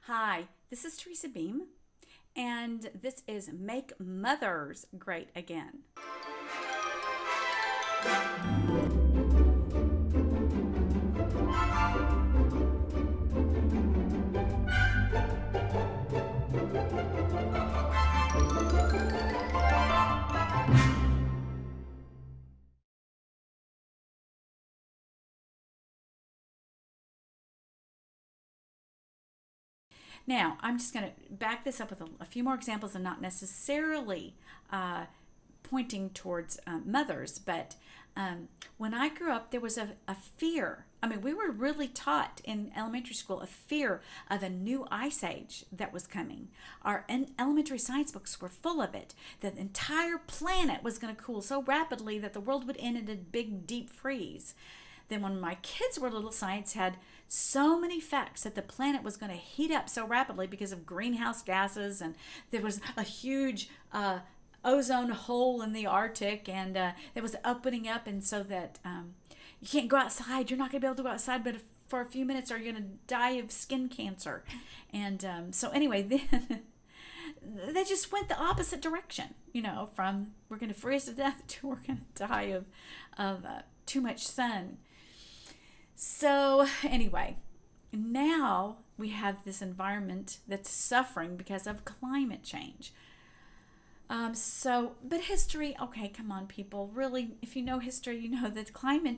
Hi, this is Teresa Beem, and this is Make Mothers Great Again. Now, I'm just going to back this up with a few more examples and not necessarily pointing towards mothers, but when I grew up, there was a fear. I mean, we were really taught in elementary school a fear of a new ice age that was coming. Our elementary science books were full of it, that the entire planet was going to cool so rapidly that the world would end in a big, deep freeze. Then when my kids were little, science had so many facts that the planet was going to heat up so rapidly because of greenhouse gases, and there was a huge ozone hole in the Arctic, and there was opening up, and so that you can't go outside. You're not going to be able to go outside but for a few minutes or you're going to die of skin cancer. And so anyway, then they just went the opposite direction, from we're going to freeze to death to we're going to die of too much sun. So anyway, now we have this environment that's suffering because of climate change. But history, okay, come on, people. Really, if you know history, you know that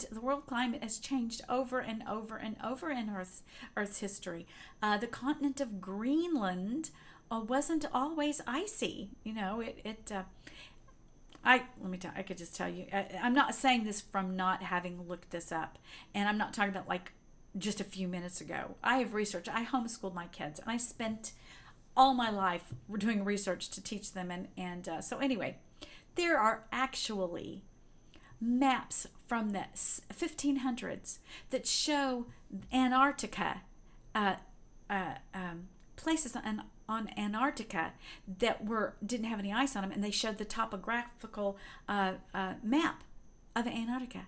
the world climate has changed over and over and over in Earth's history. The continent of Greenland wasn't always icy. Let me tell. I could just tell you. I'm not saying this from not having looked this up, and I'm not talking about like just a few minutes ago. I have researched. I homeschooled my kids, and I spent all my life doing research to teach them. So anyway, there are actually maps from the 1500s that show Antarctica, places on Antarctica that didn't have any ice on them, and they showed the topographical map of Antarctica.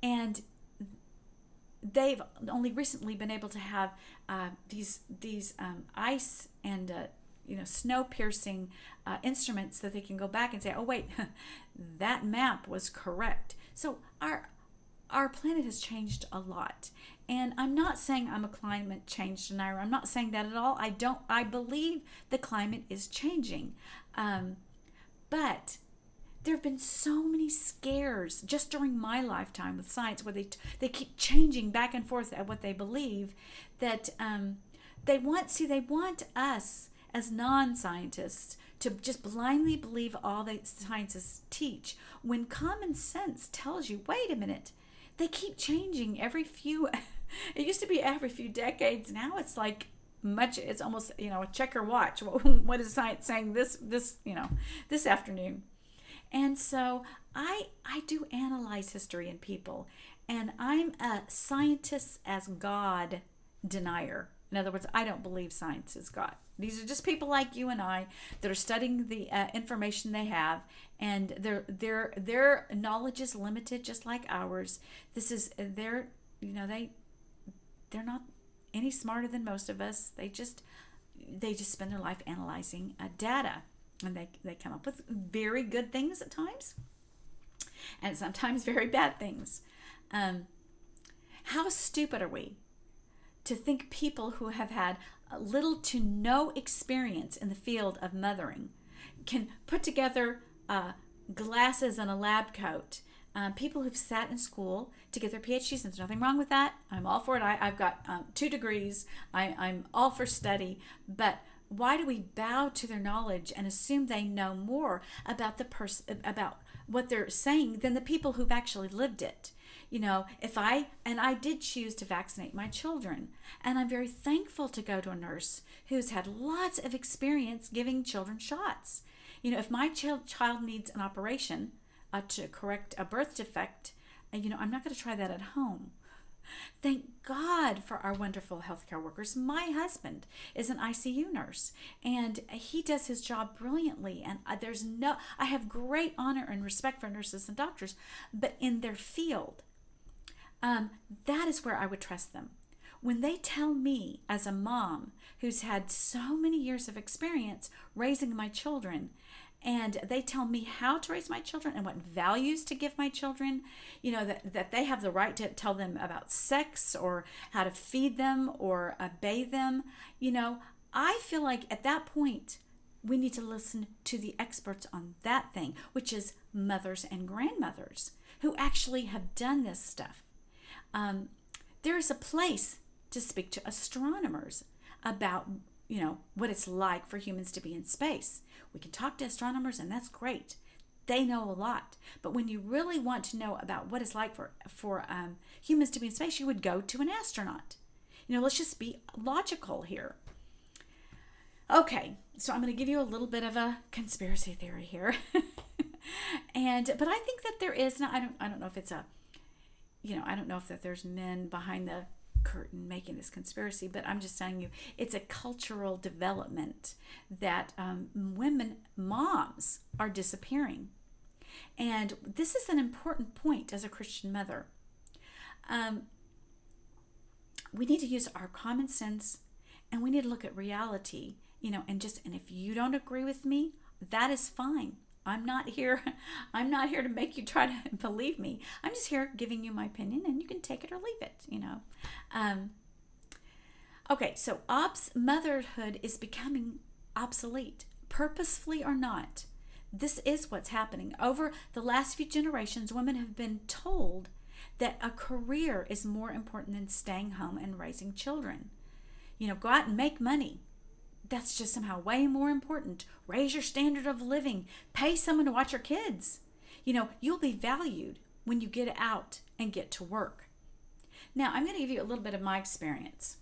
And they've only recently been able to have these ice and snow piercing instruments that they can go back and say, oh wait, that map was correct. So our planet has changed a lot. And I'm not saying I'm a climate change denier. I'm not saying that at all. I believe the climate is changing. But there have been so many scares just during my lifetime with science where they keep changing back and forth at what they believe, that they want us as non-scientists to just blindly believe all the scientists teach, when common sense tells you, wait a minute, they keep changing every few it used to be every few decades. Now it's like it's almost, check your watch. What is science saying this afternoon? And so I do analyze history and people, and I'm a scientist as God denier. In other words, I don't believe science is God. These are just people like you and I that are studying the information they have, and their knowledge is limited, just like ours. They're not any smarter than most of us. They just spend their life analyzing data, and they come up with very good things at times, and sometimes very bad things. How stupid are we to think people who have had little to no experience in the field of mothering can put together glasses and a lab coat? People who've sat in school to get their PhDs, and there's nothing wrong with that. I'm all for it. I've got 2 degrees. I'm all for study. But why do we bow to their knowledge and assume they know more about about what they're saying than the people who've actually lived it? I did choose to vaccinate my children, and I'm very thankful to go to a nurse who's had lots of experience giving children shots. If my child needs an operation to correct a birth defect, I'm not going to try that at home. Thank God for our wonderful healthcare workers. My husband is an ICU nurse, and he does his job brilliantly. And I have great honor and respect for nurses and doctors, but in their field, that is where I would trust them. when they tell me as a mom who's had so many years of experience raising my children, and they tell me how to raise my children and what values to give my children, that they have the right to tell them about sex or how to feed them or bathe them, I feel like at that point we need to listen to the experts on that thing, which is mothers and grandmothers who actually have done this stuff. There is a place to speak to astronomers about, what it's like for humans to be in space. We can talk to astronomers, and that's great. They know a lot. But when you really want to know about what it's like for humans to be in space, you would go to an astronaut. Let's just be logical here. Okay, so I'm going to give you a little bit of a conspiracy theory here. But I think that there is, I don't know if it's I don't know if that there's men behind the curtain making this conspiracy, but I'm just telling you, it's a cultural development that moms are disappearing. And this is an important point as a Christian mother. We need to use our common sense, and we need to look at reality, and if you don't agree with me, that is fine. I'm not here to make you try to believe me. I'm just here giving you my opinion, and you can take it or leave it, Okay, so motherhood is becoming obsolete, purposefully or not. This is what's happening. Over the last few generations, women have been told that a career is more important than staying home and raising children. Go out and make money. That's just somehow way more important. Raise your standard of living. Pay someone to watch your kids. You'll be valued when you get out and get to work. Now, I'm going to give you a little bit of my experience.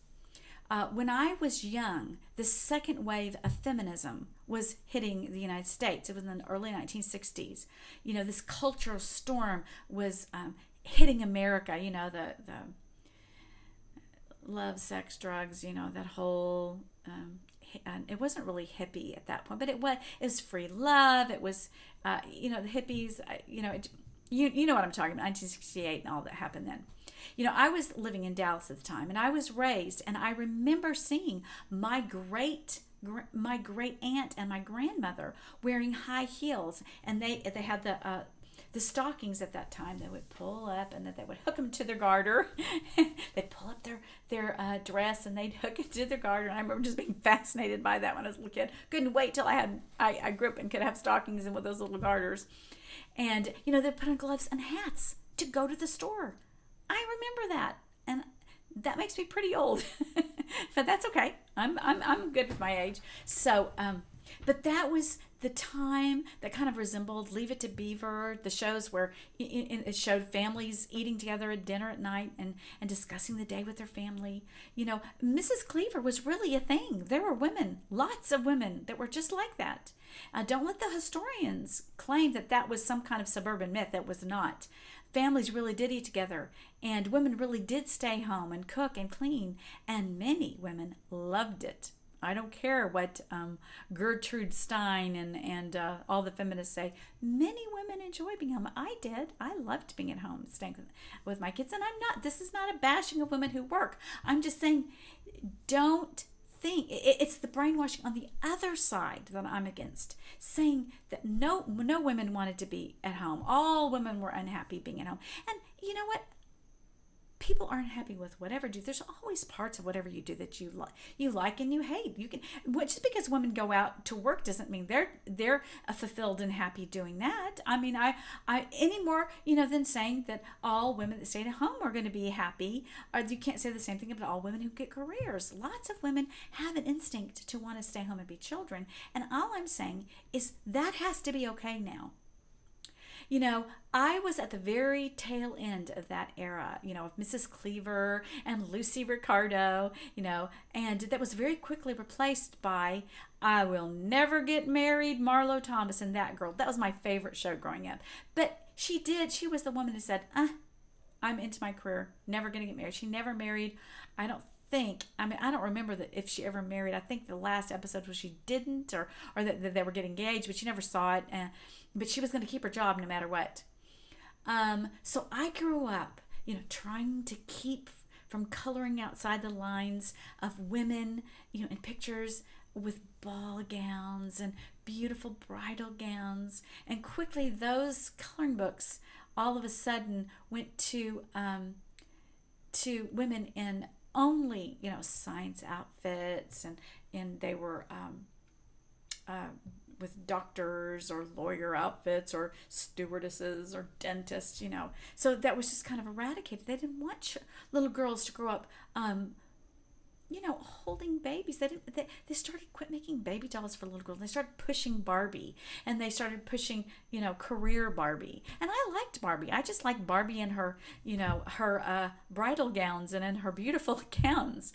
When I was young, the second wave of feminism was hitting the United States. It was in the early 1960s. This cultural storm was hitting America. The love, sex, drugs, that whole... it wasn't really hippie at that point, but it was free love. It was, the hippies, you know what I'm talking about, 1968 and all that happened then. I was living in Dallas at the time, and I was raised, and I remember seeing my great aunt and my grandmother wearing high heels, and they had the stockings at that time. They would pull up, and then they would hook them to their garter. They'd pull up their dress, and they'd hook it to their garter. And I remember just being fascinated by that when I was a little kid. Couldn't wait till I grew up and could have stockings and with those little garters. And they'd put on gloves and hats to go to the store. I remember that, and that makes me pretty old, but that's okay. I'm good with my age. So, but that was the time that kind of resembled Leave It to Beaver, the shows where it showed families eating together at dinner at night and discussing the day with their family. Mrs. Cleaver was really a thing. There were women, lots of women, that were just like that. Don't let the historians claim that was some kind of suburban myth. That was not. Families really did eat together, and women really did stay home and cook and clean, and many women loved it. I don't care what Gertrude Stein and all the feminists say. Many women enjoy being home. I did. I loved being at home, staying with my kids. And this is not a bashing of women who work. I'm just saying, don't think, it's the brainwashing on the other side that I'm against. Saying that no women wanted to be at home. All women were unhappy being at home. And you know what? People aren't happy with whatever you do. There's always parts of whatever you do that you like and you hate. Just because women go out to work doesn't mean they're fulfilled and happy doing that. I mean, I any more than saying that all women that stay at home are going to be happy. Or you can't say the same thing about all women who get careers. Lots of women have an instinct to want to stay home and be children, and all I'm saying is that has to be okay now. I was at the very tail end of that era, of Mrs. Cleaver and Lucy Ricardo, and that was very quickly replaced by I Will Never Get Married, Marlo Thomas, and that girl. That was my favorite show growing up. But she was the woman who said, I'm into my career, never going to get married. She never married. I don't remember that if she ever married. I think the last episode was she didn't, or that they were getting engaged, but she never saw it. But she was going to keep her job no matter what. So I grew up, trying to keep from coloring outside the lines of women, in pictures with ball gowns and beautiful bridal gowns. And quickly those coloring books all of a sudden went to women in only, science outfits, and they were with doctors or lawyer outfits or stewardesses or dentists, So that was just kind of eradicated. They didn't want little girls to grow up, holding babies. They started quit making baby dolls for little girls. They started pushing Barbie, and they started pushing, career Barbie. And I liked Barbie. I just liked Barbie in her, her bridal gowns and in her beautiful gowns.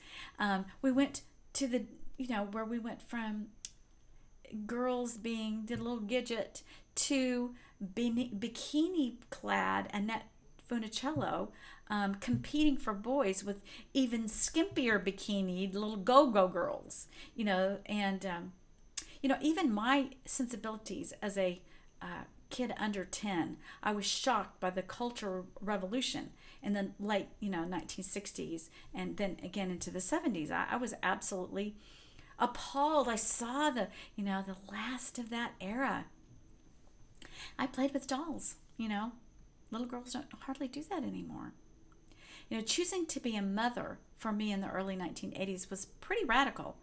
We went to the, where we went from girls being the little Gidget to bikini clad Annette Funicello, competing for boys with even skimpier bikini little go-go girls, and even my sensibilities as a kid under 10, I was shocked by the Cultural Revolution in the late 1960s, and then again into the 70s. I was absolutely appalled. I saw the last of that era. I played with dolls. Little girls don't hardly do that anymore. Choosing to be a mother for me in the early 1980s was pretty radical,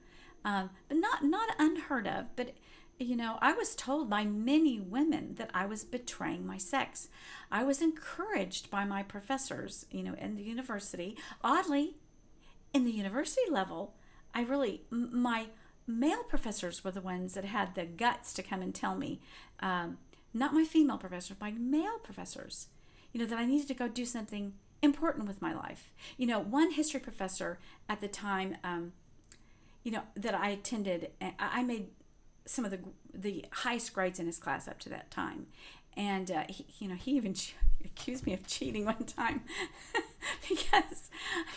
but not unheard of. But I was told by many women that I was betraying my sex. I was encouraged by my professors, in the university. Oddly, in the university level, my male professors were the ones that had the guts to come and tell me, not my female professors, my male professors, that I needed to go do something important with my life. One history professor at the time, that I attended, I made some of the highest grades in his class up to that time. And he even accused me of cheating one time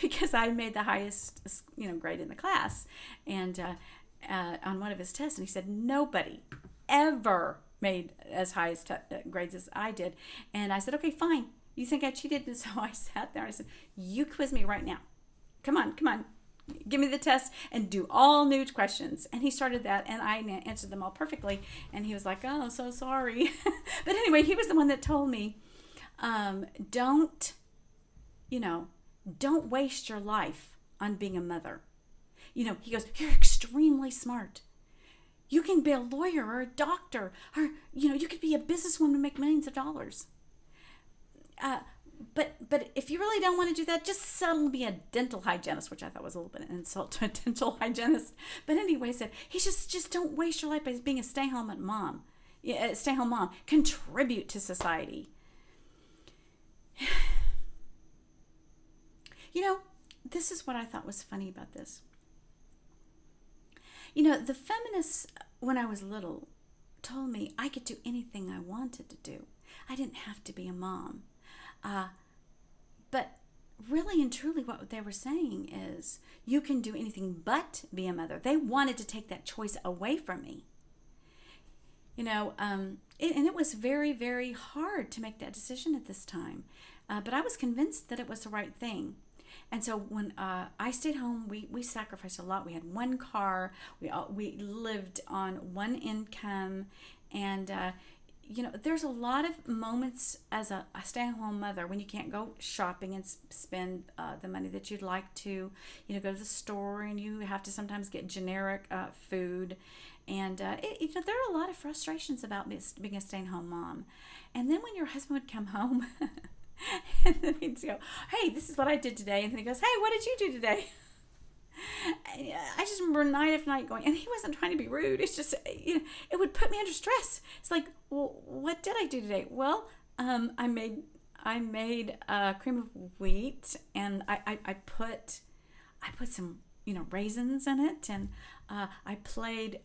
because I made the highest grade in the class, and on one of his tests, and he said nobody ever made as high as grades as I did. And I said, okay, fine. You think I cheated? And so I sat there and I said, you quiz me right now. Come on. Give me the test and do all new questions. And he started that, and I answered them all perfectly. And he was like, oh, so sorry. But anyway, he was the one that told me, don't waste your life on being a mother. He goes, you're extremely smart. You can be a lawyer or a doctor, or, you could be a businesswoman and make millions of dollars. But if you really don't want to do that, just settle and be a dental hygienist, which I thought was a little bit of an insult to a dental hygienist. But anyway, said he just don't waste your life by being a stay-home mom. Stay-home mom. Contribute to society. This is what I thought was funny about this. The feminists, when I was little, told me I could do anything I wanted to do. I didn't have to be a mom. But really and truly what they were saying is you can do anything but be a mother. They wanted to take that choice away from me. And it was very, very hard to make that decision at this time. But I was convinced that it was the right thing. And so when I stayed home, we sacrificed a lot. We had one car. We lived on one income. And, there's a lot of moments as a stay-at-home mother when you can't go shopping and spend the money that you'd like to, go to the store, and you have to sometimes get generic food. And, there are a lot of frustrations about being a stay-at-home mom. And then when your husband would come home... and then he'd go, hey, this is what I did today. And then he goes, hey, what did you do today? I just remember night after night going, and he wasn't trying to be rude. It's just, it would put me under stress. It's like, well, what did I do today? Well, I made cream of wheat, and I put some, raisins in it, and I played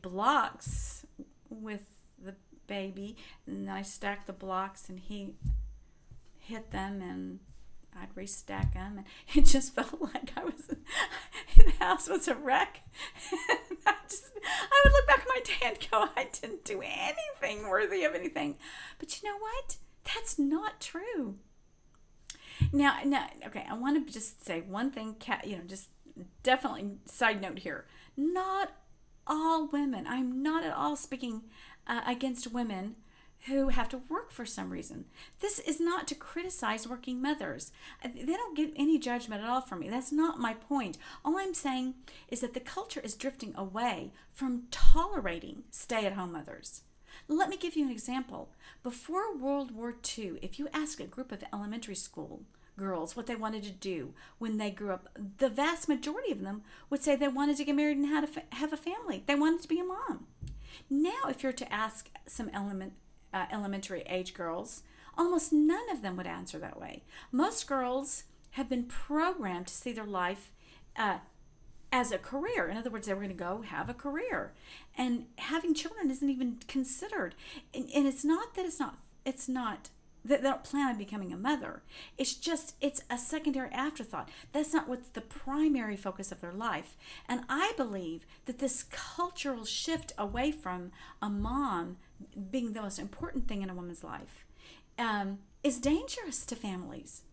blocks with the baby, and I stacked the blocks, and he hit them, and I'd restack them, and it just felt like the house was a wreck. And I would look back at my day and go, I didn't do anything worthy of anything. But you know what? That's not true. Now, okay, I want to just say one thing, just definitely side note here. Not all women, I'm not at all speaking against women who have to work for some reason. This is not to criticize working mothers. They don't get any judgment at all from me. That's not my point. All I'm saying is that the culture is drifting away from tolerating stay at home mothers. Let me give you an example. Before World War II, if you ask a group of elementary school girls what they wanted to do when they grew up, the vast majority of them would say they wanted to get married and have a family. They wanted to be a mom. Now, if you're to ask some elementary age girls, almost none of them would answer that way. Most girls have been programmed to see their life as a career. In other words, they were going to go have a career, and having children isn't even considered. And it's not that it's not that they don't plan on becoming a mother. It's a secondary afterthought. That's not what's the primary focus of their life. And I believe that this cultural shift away from a mom being the most important thing in a woman's life is dangerous to families.